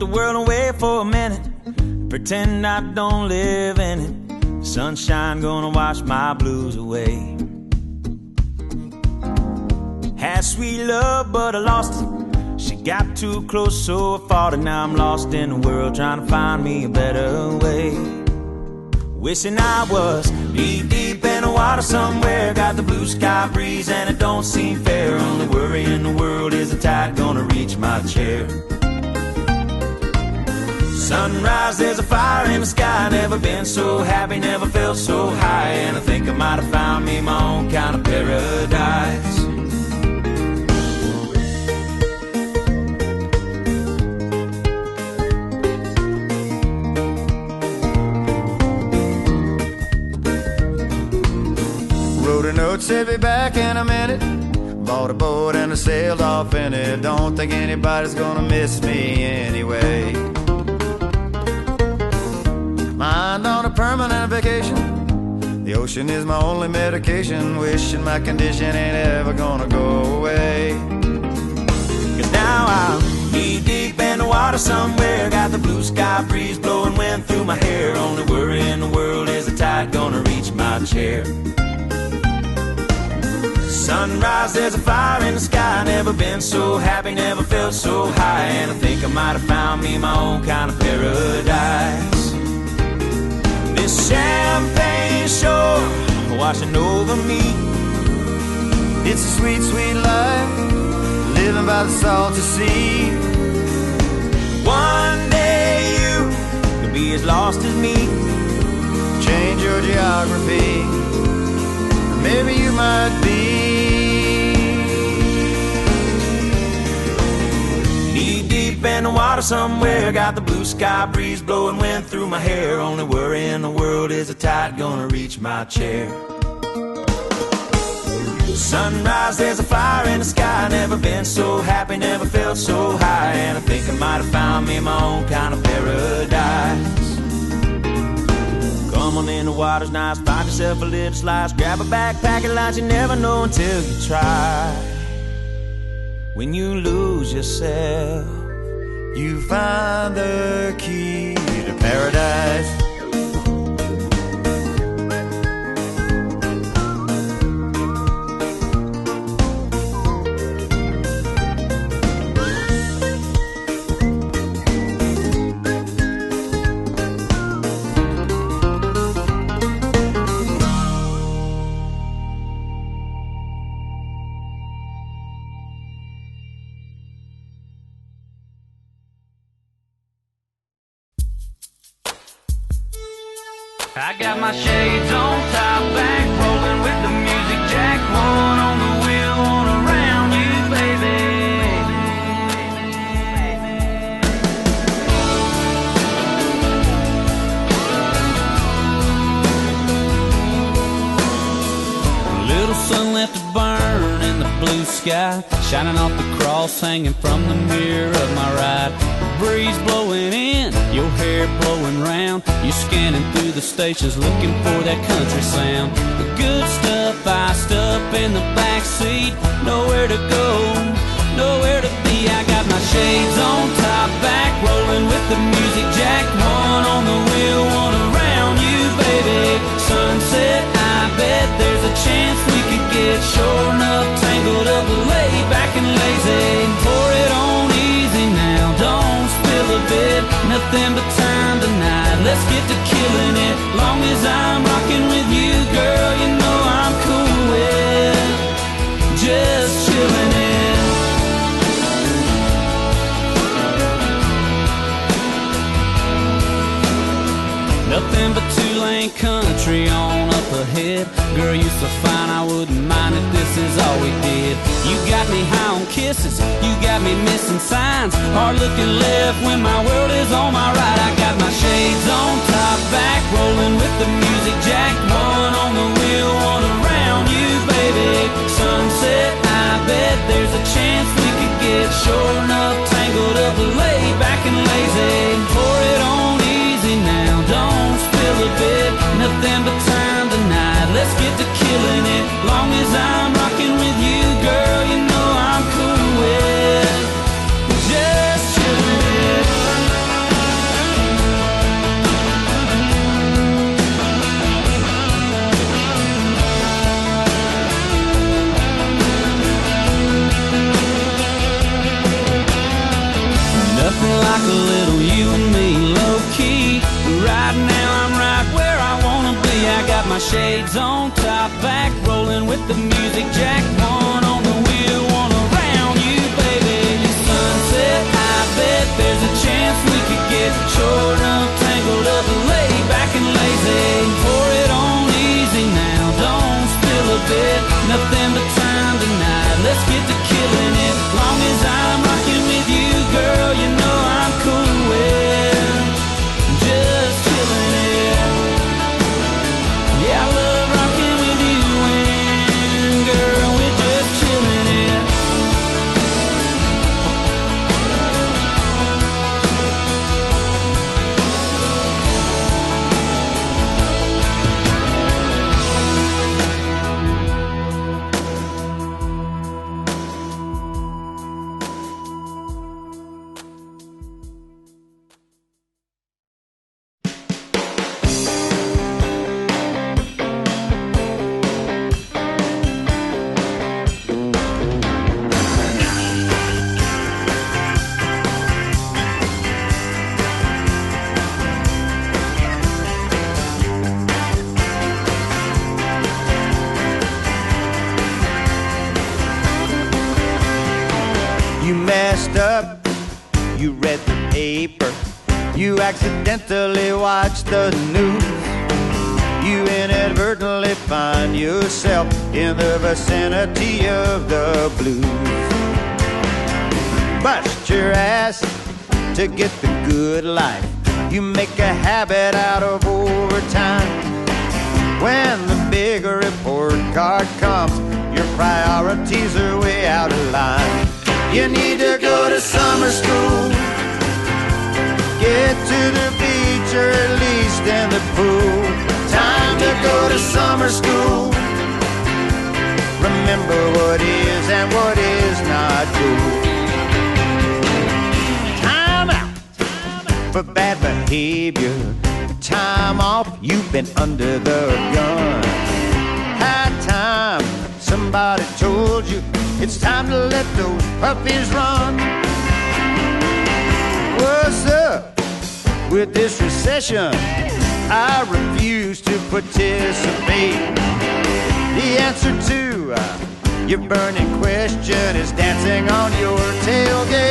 the world away for a minute, pretend I don't live in it. Sunshine gonna wash my blues away. Had sweet love, but I lost it. She got too close, so I fought it. Now I'm lost in the world, trying to find me a better way. Wishing I was knee deep in the water somewhere. Got the blue sky breeze and it don't seem fair. Only worry in the world is the tide gonna reach my chair. Sunrise, there's a fire in the sky. Never been so happy, never felt so high. And I think I might have found me my own kind of paradise. Wrote a note, said be back in a minute. Bought a boat and I sailed off in it. Don't think anybody's gonna miss me anyway. Mind on a permanent vacation. The ocean is my only medication. Wishing my condition ain't ever gonna go away. Cause now I'm knee deep in the water somewhere. Got the blue sky breeze blowing wind through my hair. Only worry in the world is the tide gonna reach my chair. Sunrise, there's a fire in the sky. Never been so happy, never felt so high. And I think I might have found me my own kind of paradise. This champagne shore washing over me. It's a sweet, sweet life, living by the salty sea. One day you could be as lost as me. Change your geography, maybe you might be. Knee deep in the water somewhere. Got the blue sky breeze blowing wind through my hair. Only worry in the world is the tide gonna reach my chair. Sunrise, there's a fire in the sky. Never been so happy, never felt so high. And I think I might have found me my own kind of paradise. Come on in, the water's nice. Find yourself a little slice. Grab a backpack and lunch. You never know until you try. When you lose yourself, you find the key to paradise. I got my shades on, top back, rolling with the music jack. One on the wheel, one around you, baby. A little sun left to burn in the blue sky, shining off the cross hanging from the mirror of my ride. Breeze blowing in, your hair blowing round. You're scanning through the stations looking for that country sound. The good stuff iced up in the back seat. Nowhere to go, nowhere to be. I got my shades on, top back, rolling with the music jack. One on the wheel, one around you, baby. Sunset, I bet there's a chance we could get sure enough tangled up, laid back and lazy. Pour it on easy now, don't spill a bit. Nothing but time tonight, let's get to killing it. Long as I'm rocking with you, girl, you know I'm cool with just chilling it. Nothing but two-lane country on up ahead. Girl, you so fine, I wouldn't mind if this is all we did. You got me high on kisses, you got me missing signs. Hard looking left when my world is on my right. I got my shades on, top back, rolling with the music jack. One on the wheel, one around you, baby. Sunset, I bet there's a chance we could get sure enough tangled up, laid back and lazy. Pour it on easy now, don't spill a bit. Nothing but time tonight, let's get to killing it. Long as I'm rocking with you, girl, you know I'm cool with just chilling it. shades on, top back, rolling with the music jack. One on the wheel, one around you, baby. Your sunset, I bet there's a chance we could get short up, tangled up, laid back and lazy. Pour it on easy now, don't spill a bit. Nothing but time tonight, let's get to killing it. Long as I'm rocking with you, girl, you know I'm cool with just chilling it. Yeah, I love rocking with you, and girl, we're just chilling it. You messed up, you read the paper, you accidentally watched the news, you inadvertently find yourself in the vicinity of the blues. Bust your ass to get the good life, you make a habit out of overtime. When the big report card comes, your priorities are way out of line. You need to go to summer school, get to the beach or at least in the pool. Time to go to summer school, remember what is and what is not cool. Time out for bad behavior, time off, you've been under the gun. High time somebody told you it's time to let those puppies run. What's up with this recession? I refuse to participate. The answer to your burning question is dancing on your tailgate.